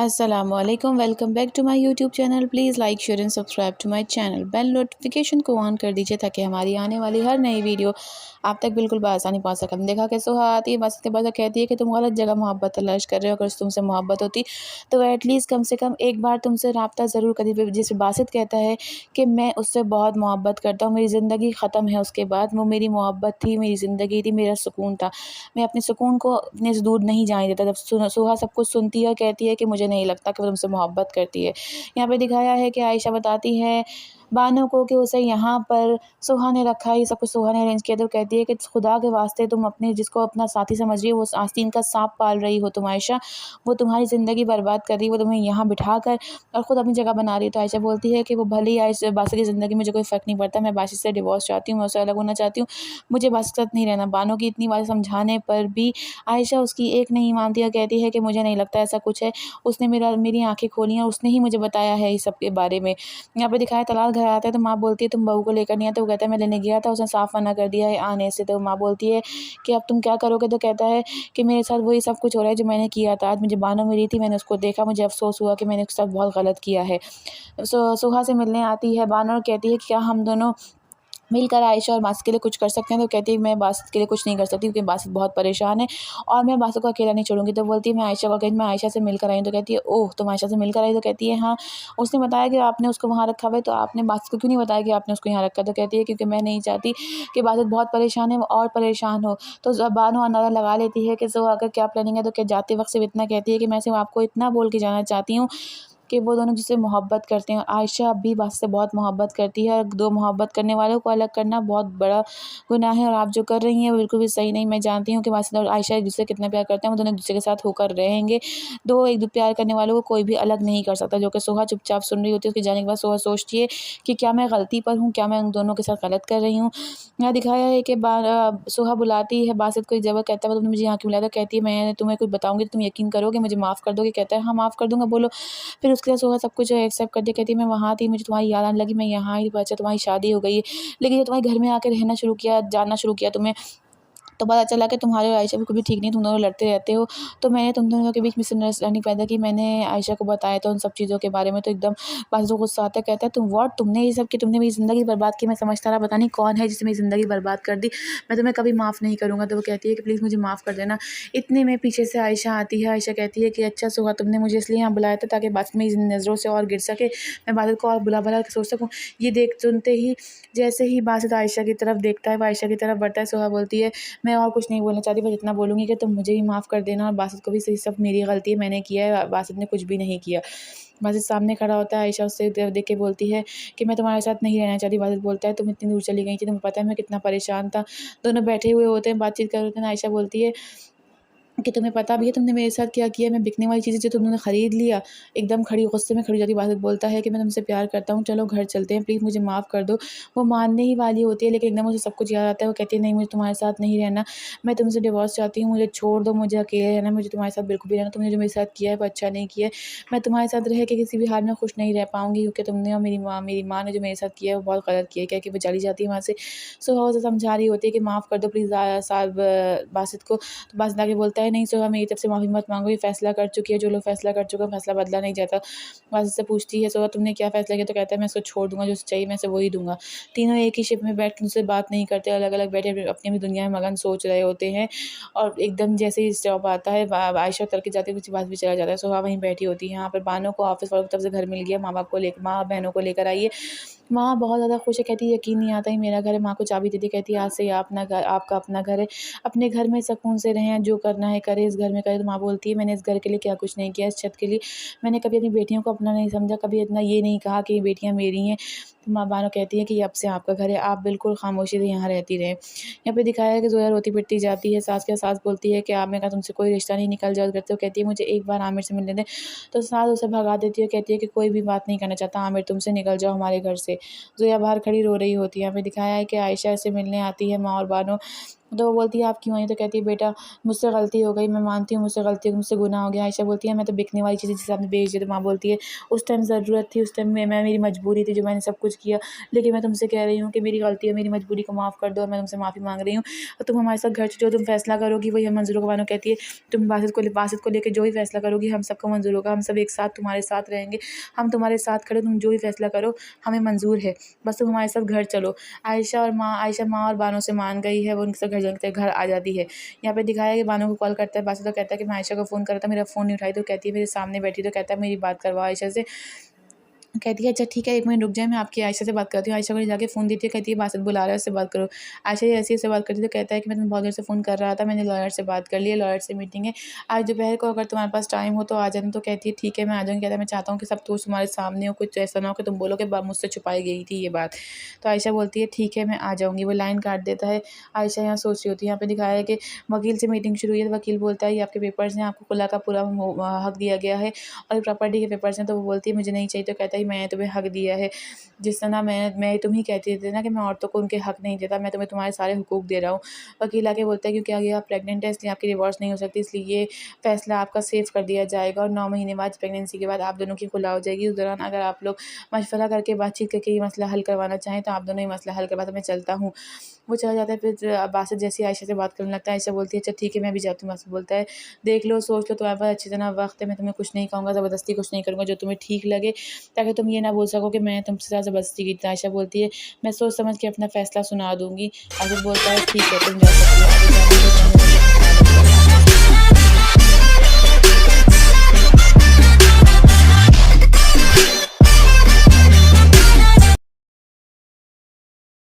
अस्सलामुअलैकुम, welcome back to my YouTube channel. Please like share and subscribe to my channel. Bell notification को on कर दीजिए ताकि हमारी आने वाली हर नई वीडियो आप तक बिल्कुल बआसानी पहुंच सके। हमने देखा कि सुहा आती है, बस के बाद कहती है कि तुम गलत जगह मोहब्बत तलाश कर रहे हो। अगर तुमसे मोहब्बत होती तो एटलीस्ट कम से कम एक बार तुमसे रब्ता ज़रूर करी। जिस बासित कहता है कि मैं उससे बहुत मोहब्बत करता हूँ, मेरी ज़िंदगी ख़त्म है उसके बाद। वो मेरी मोहब्बत थी, मेरी ज़िंदगी थी, मेरा सुकून था। मैं अपने सुकून को अपने से दूर नहीं जाने देता। जब सुहा सब कुछ सुनती है और कहती है कि मुझे नहीं लगता कि वो तुमसे मोहब्बत करती है। यहाँ पे दिखाया है कि आयशा बताती है बानो को कि उसे यहाँ पर सुहा ने रखा है, ये सब कुछ सुहा ने अरेंज किया। तो कहती है कि खुदा के वास्ते तुम अपने जिसको अपना साथी समझ रही हो वो आस्तीन का सांप पाल रही हो तुम आयशा। वो तुम्हारी ज़िंदगी बर्बाद कर रही है, वो तुम्हें यहाँ बिठा कर और ख़ुद अपनी जगह बना रही है। तो आयशा बोलती है कि वो भले ही बासित की ज़िंदगी में मुझे कोई फ़र्क नहीं पड़ता, मैं बासित से डिवोर्स चाहती हूँ, मैं उससे अलग होना चाहती हूँ, मुझे बासित के साथ नहीं रहना। बानो की इतनी बातें समझाने पर भी आयशा उसकी एक नहीं मानती और कहती है कि मुझे नहीं लगता ऐसा कुछ है। उसने मेरी आँखें खोली हैं और उसने ही मुझे बताया है इस सब के बारे में। यहाँ पे दिखाया है तलाल घर आता है तो माँ बोलती है तुम बहू को लेकर नहीं आते। वो कहता है मैं लेने गया था, उसने साफ मना कर दिया है आने से। तो माँ बोलती है कि अब तुम क्या करोगे। तो कहता है कि मेरे साथ वही सब कुछ हो रहा है जो मैंने किया था। आज मुझे बानो मिली थी, मैंने उसको देखा, मुझे अफसोस हुआ कि मैंने उसके साथ बहुत गलत किया है। सुहा से मिलने आती है बानो और कहती है कि क्या हम दोनों मिलकर आयशा और बासित के लिए कुछ कर सकते हैं। तो कहती है मैं बासित के लिए कुछ नहीं कर सकती क्योंकि बासित बहुत परेशान है और मैं बासित को अकेला नहीं छोड़ूंगी। तो बोलती है मैं आयशा को, कहती मैं आयशा से मिलकर आई हूँ। तो कहती है ओह तुम आयशा से मिलकर आई। तो कहती है हाँ, उसने बताया कि आपने उसको वहाँ रखा हुआ है, तो आपने बासित को क्यों नहीं बताया कि आपने उसको यहाँ रखा। तो कहती है क्योंकि मैं नहीं चाहती कि बासित बहुत परेशान है वो और परेशान हो। तो बानो अंदाज़ा लगा लेती है कि जो अगर क्या प्लानिंग है। तो क्या जाते वक्त सिर्फ इतना कहती है कि मैं सिर्फ आपको इतना बोल के जाना चाहती हूँ कि वो दोनों जिससे मोहब्बत करते हैं। आयशा अब भी बासित से बहुत मोहब्बत करती है और दो मोहब्बत करने वालों को अलग करना बहुत बड़ा गुनाह है और आप जो कर रही हैं वो बिल्कुल भी सही नहीं। मैं जानती हूँ कि बासित और आयशा एक दूसरे कितना प्यार करते हैं, वो दोनों एक दूसरे के साथ होकर रहेंगे। दो एक प्यार करने वालों को कोई भी अलग नहीं कर सकता। जो कि सुहा चुपचाप सुन रही होती है। उसके जाने के बाद सुहा सोचती है कि क्या मैं गलती पर हूँ, क्या मैं उन दोनों के साथ गलत कर रही हूँ। यहाँ दिखाया है कि सुहा बुलाती है बासित को एक जगह, कहता है तुमने मुझे यहाँ क्यों बुलाया। तो कहती है मैं तुम्हें कुछ बताऊँगी तो तुम यकीन करोगे, मुझे माफ़ कर दोगे। कहता है हाँ माफ़ कर दूँगा, बोलो। फिर उसके बाद सुहा सब कुछ एक्सेप्ट कर दिया। कहती है मैं वहाँ थी, मुझे तुम्हारी याद आने लगी, मैं यहाँ आई, अच्छा तुम्हारी शादी हो गई है, लेकिन जब तुम्हारे घर में आकर रहना शुरू किया, जानना शुरू किया तुम्हें, तो पता चला कि तुम्हारे और आयशा बिल्कुल भी ठीक नहीं, तुम दोनों लड़ते रहते हो। तो मैंने तुम दोनों के बीच मिसअंडरस्टैंडिंग पैदा की, मैंने आयशा को बताया था उन सब चीज़ों के बारे में। तो एकदम बासित को गुस्सा आता है, कहता है तुम व्हाट, तुमने ये सब कि तुमने मेरी ज़िंदगी बर्बाद की। मैं समझता रहा पता नहीं कौन है जिसने मेरी ज़िंदगी बर्बाद कर दी, मैं तुम्हें कभी माफ़ नहीं करूँगा। तो वो कहती है कि प्लीज़ मुझे माफ़ कर देना। इतने में पीछे से आयशा आती है। आयशा कहती है कि अच्छा सुहा तुमने मुझे इसलिए यहाँ बुलाया था ताकि बासित मेरी नज़रों से और गिर सके, मैं बासित को और बुला भला सोच सकूँ। ये देख सुनते ही जैसे ही बासित आयशा की तरफ देखता है, वो आयशा की तरफ बढ़ता है। सुहा बोलती है मैं और कुछ नहीं बोलना चाहती, बस इतना बोलूँगी कि तुम मुझे भी माफ़ कर देना और बासित को भी, सही सब मेरी गलती है, मैंने किया है, बासित ने कुछ भी नहीं किया। बासित सामने खड़ा होता है, आयशा उससे देख के बोलती है कि मैं तुम्हारे साथ नहीं रहना चाहती। बासित बोलता है तुम इतनी दूर चली गई थी, तुम्हें पता है मैं कितना परेशान था। दोनों बैठे हुए होते हैं, बातचीत कर रहे होते हैं। आयशा बोलती है कि तुम्हें पता भी है तुमने मेरे साथ क्या किया, मैं बिकने वाली चीज़ें जो तुमने खरीद लिया। एकदम खड़ी गुस्से में खड़ी हो जाती है। बासित बोलता है कि मैं तुमसे प्यार करता हूँ, चलो घर चलते हैं, प्लीज़ मुझे माफ़ कर दो। वो मानने ही वाली होती है लेकिन एकदम उसे सब कुछ याद आता है। वो कहती है नहीं मुझे तुम्हारे साथ नहीं रहना, मैं तुमसे डिवोर्स चाहती हूँ, मुझे छोड़ दो, मुझे अकेले रहना, मुझे तुम्हारे साथ बिल्कुल भी रहना, तुमने जो मेरे साथ किया है वो अच्छा नहीं किया है। मैं तुम्हारे साथ रह के किसी भी हाल में खुश नहीं रह पाऊँगी क्योंकि तुमने और मेरी माँ ने जो मेरे साथ किया है वो बहुत गलत किया है। कह के वो चली जाती है वहाँ से। सुहा उसे समझा रही होती है कि माफ़ कर दो प्लीज़ साहब बासित को। तो बासित आके बोलता है नहीं सुहा मेरी तरफ से माफ़ी मत मांगो, ये फैसला कर चुकी है, जो लोग फैसला कर चुके हैं फैसला बदला नहीं जाता। बासित से पूछती है सुहा तुमने क्या फैसला किया। तो कहता है मैं उसको छोड़ दूंगा, जो चाहिए मैं उसे वही दूंगा। तीनों एक ही शिप में बैठ के उनसे बात नहीं करते, अलग अलग बैठे अपनी अपनी दुनिया में मगन सोच रहे होते हैं। और एकदम जैसे ही स्टॉप आता है आयशा उतर के जाती है, उसके बाद भी चला जाता है। सुहा वहीं बैठी होती है। यहाँ पर बानो को ऑफिस वालों की तरफ से घर मिल गया, माँ बाप को लेकर, माँ बहनों को लेकर आई है। माँ बहुत ज़्यादा खुश है, कहती है यकीन नहीं आता ही मेरा घर है। माँ को चाबी दे दी, कहती है आज से ये अपना घर, आपका अपना घर है, अपने घर में सुकून से रहें, जो करना है करें, इस घर में करें। तो माँ बोलती है मैंने इस घर के लिए क्या कुछ नहीं किया, इस छत के लिए मैंने कभी अपनी बेटियों को अपना नहीं समझा, कभी इतना ये नहीं कहा कि ये बेटियाँ मेरी हैं। तो माँ बानो कहती है कि ये अब से आपका घर है, आप बिल्कुल खामोशी से यहाँ रहती रहें। यहाँ पे दिखाया है कि ज़ोया रोती पिटती जाती है, सास के सास बोलती है कि आमिर का तुमसे कोई रिश्ता नहीं, निकल जाओ घर से। वो कहती है मुझे एक बार आमिर से मिलने दें। तो सास उसे भगा देती है, कहती है कि कोई भी बात नहीं करना चाहता आमिर तुमसे, निकल जाओ हमारे घर से। ज़ोया बाहर खड़ी रो रही होती है। यहाँ पे दिखाया है कि आयशा से मिलने आती है माँ और बानो। तो वो बोलती है आप क्यों आई? तो कहती है बेटा मुझसे गलती हो गई, मैं मानती हूँ मुझसे गलती हो गई, मुझसे गुनाह हो गया। आयशा बोलती है मैं तो बिकने वाली चीज़ जिसे आपने बेच दिया। तो माँ बोलती है उस टाइम ज़रूरत थी, उस टाइम में मैं मेरी मजबूरी थी जो मैंने सब कुछ किया, लेकिन मैं तुमसे कह रही हूँ कि मेरी गलती है, मेरी मजबूरी को माफ़ कर दो और मैं तुमसे माफ़ी माँग रही हूँ। और तुम हमारे साथ घर जो तुम फैसला करोगी वही हम मंज़ूर होगा। बानो कहती है तुम बासित को लेके जो भी फैसला करोगी हम सबको मंज़ूर होगा, हम सब एक साथ तुम्हारे साथ रहेंगे, हम तुम्हारे साथ खड़े, तुम जो भी फैसला करो हमें मंज़ूर है, बस तुम हमारे साथ घर चलो। आयशा माँ और बानो से मान गई है, वो उनके साथ घर आ जाती है। यहाँ पे दिखाया है कि बानो को कॉल करता है बासित, तो कहता है कि मैं आयशा को फ़ोन करा था, मेरा फ़ोन नहीं उठाई। तो कहती है मेरे सामने बैठी, तो कहता है मेरी बात करवाओ आयशा से। कहती है अच्छा ठीक है 1 मिनट रुक जाए, मैं आपकी आयशा से बात करती हूँ। आयशा को जाके फ़ोन देती है, कहती है बासित बुला रहा है, उससे बात करो। आयशा जैसे ही उससे बात करती है तो कहता है कि मैं तुम्हें बहुत देर से फ़ोन कर रहा था, मैंने लॉयर से बात कर ली है, लॉयर से मीटिंग है, आज दोपहर को अगर तुम्हारे पास टाइम हो तो आ जाना। तो कहती है ठीक है मैं आ जाऊँगी। कहता है मैं चाहता हूँ कि सब कुछ तुम्हारे सामने हो, कुछ ऐसा ना हो कि तुम बोलो कि मुझसे छुपाई गई थी ये बात। तो आयशा बोलती है ठीक है मैं आ जाऊँगी। वो लाइन काट देता है। आयशा यहाँ सोच रही होती है। यहाँ पे दिखाया है कि वकील से मीटिंग शुरू हुई है, तो वकील बोलता है ये आपके पेपर्स हैं, आपको खुला का पूरा हक दिया गया है और प्रॉपर्टी के पेपर्स हैं। तो वो बोलती है मुझे नहीं चाहिए। तो कहता है मैंने तुम्हें हक दिया है, जिस तरह मैं तुम ही कहती थी ना कि मैं औरतों को उनके हक नहीं देता, मैं तुम्हें तुम्हारे सारे हुकूक दे रहा हूँ। वकील आके बोलता है क्योंकि आगे आप प्रेग्नेंट है इसलिए आपकी डिवोर्स नहीं हो सकती, इसलिए ये फैसला आपका सेव कर दिया जाएगा और 9 महीने बाद प्रेगनेंसी के बाद आप दोनों की खुला हो जाएगी। उस दौरान अगर आप लोग मशवरा करके बातचीत करके ये मसला हल करवाना चाहें तो आप दोनों ये मसला हल करवा, तो मैं चलता हूँ। वो चला जाता है। फिर बासित जैसे आयशा से बात करने लगता है। आयशा बोलती है अच्छा ठीक है मैं भी जाती हूँ। बासित बोलता है देख लो सोच लो, तुम्हारे पास अच्छी तरह वक्त है, मैं तुम्हें कुछ नहीं कहूँगा, ज़बरदस्ती कुछ नहीं करूँगा, जो तुम्हें ठीक लगे, ताकि तुम ये ना बोल सको कि मैं तुमसे ज़्यादा ज़बरदस्ती की थी। आयशा बोलती है मैं सोच समझ के अपना फ़ैसला सुना दूँगी। आसिफ बोलता है ठीक है तुम जा सकती हो, आगे जाने